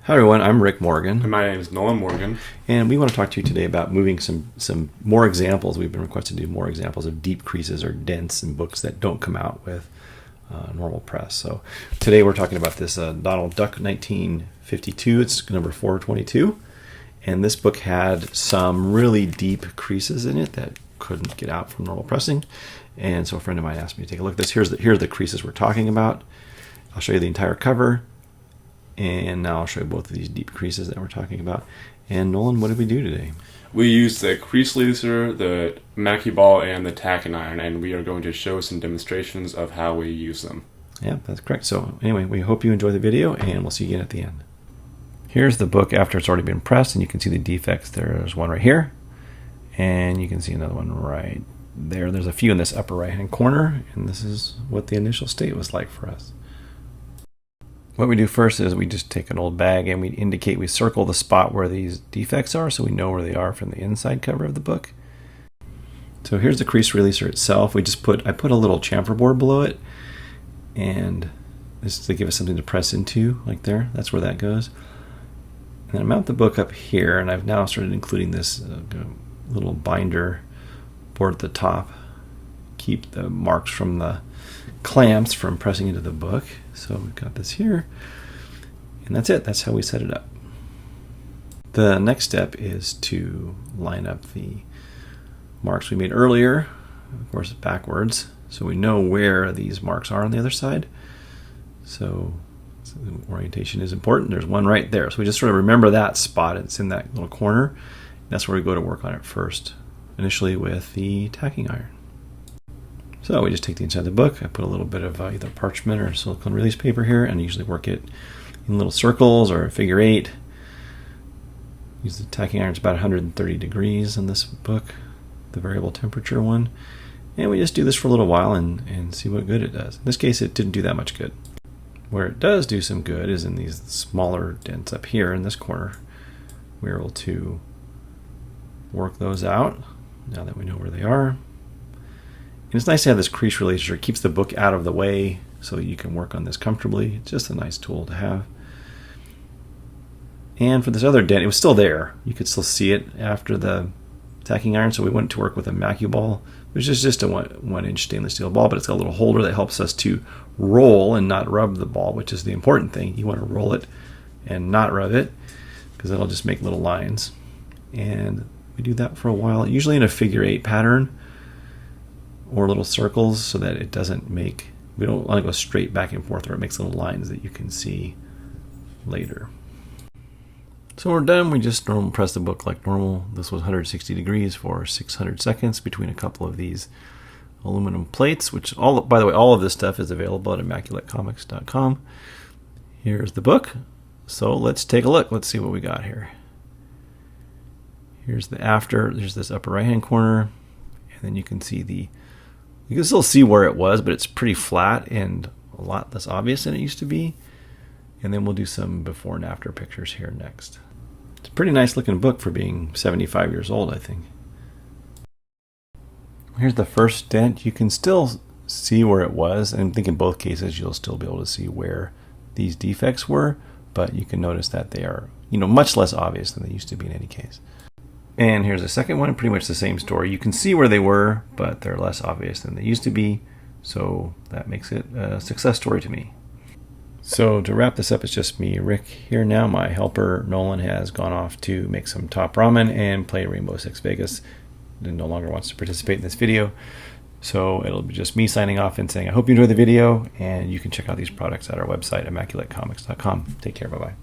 Hi everyone, I'm Rick Morgan. And my name is Nolan Morgan. And we want to talk to you today about moving some more examples. We've been requested to do more examples of deep creases or dents in books that don't come out with normal press. So today we're talking about this Donald Duck 1952. It's number 422. And this book had some really deep creases in it that couldn't get out from normal pressing. And so a friend of mine asked me to take a look at this. Here are the creases we're talking about. I'll show you the entire cover. And now I'll show you both of these deep creases that we're talking about. And Nolan, what did we do today? We used the Crease Releaser, the Mackie Ball, and the Tacking Iron, and we are going to show some demonstrations of how we use them. Yeah, that's correct. So anyway, we hope you enjoy the video, and we'll see you again at the end. Here's the book after it's already been pressed, and you can see the defects. There's one right here, and you can see another one right there. There's a few in this upper right-hand corner, and this is what the initial state was like for us. What we do first is we just take an old bag and we circle the spot where these defects are so we know where they are from the inside cover of the book. So here's the crease releaser itself. I put a little chamfer board below it, and this is to give us something to press into, like there. That's where that goes. And then I mount the book up here, and I've now started including this little binder board at the top. Keep the marks from the clamps from pressing into the book. So we've got this here, and that's it. That's how we set it up. The next step is to line up the marks we made earlier, of course backwards, so we know where these marks are on the other side. So orientation is important. There's one right there, so we just sort of remember that spot. It's in that little corner. That's where we go to work on it first, initially with the tacking iron. So we just take the inside of the book. I put a little bit of either parchment or silicone release paper here, and usually work it in little circles or a figure eight. Use the tacking iron. It's about 130 degrees in this book, the variable temperature one. And we just do this for a little while and see what good it does. In this case, it didn't do that much good. Where it does do some good is in these smaller dents up here in this corner. We're able to work those out now that we know where they are. And it's nice to have this crease releaser. It keeps the book out of the way so that you can work on this comfortably. It's just a nice tool to have. And for this other dent, it was still there. You could still see it after the tacking iron, so we went to work with a Immacuball, which is just a 1-inch stainless steel ball, but it's got a little holder that helps us to roll and not rub the ball, which is the important thing. You want to roll it and not rub it, because that'll just make little lines. And we do that for a while, usually in a figure eight pattern, or little circles, so that it doesn't make, we don't want to go straight back and forth, or it makes little lines that you can see later. So we're done. We just normal press the book like normal. This was 160 degrees for 600 seconds between a couple of these aluminum plates, which by the way, all of this stuff is available at immaculatecomics.com. Here's the book. So let's take a look. Let's see what we got here. Here's the after. There's this upper right hand corner, and then you can see you can still see where it was, but it's pretty flat and a lot less obvious than it used to be. And then we'll do some before and after pictures here next. It's a pretty nice looking book for being 75 years old, I think. Here's the first dent. You can still see where it was, and I think in both cases you'll still be able to see where these defects were, but you can notice that they are, much less obvious than they used to be in any case. And here's the second one, pretty much the same story. You can see where they were, but they're less obvious than they used to be. So that makes it a success story to me. So to wrap this up, it's just me, Rick, here now. My helper, Nolan, has gone off to make some top ramen and play Rainbow Six Vegas and no longer wants to participate in this video. So it'll be just me signing off and saying, I hope you enjoyed the video, and you can check out these products at our website, immaculatecomics.com. Take care, bye-bye.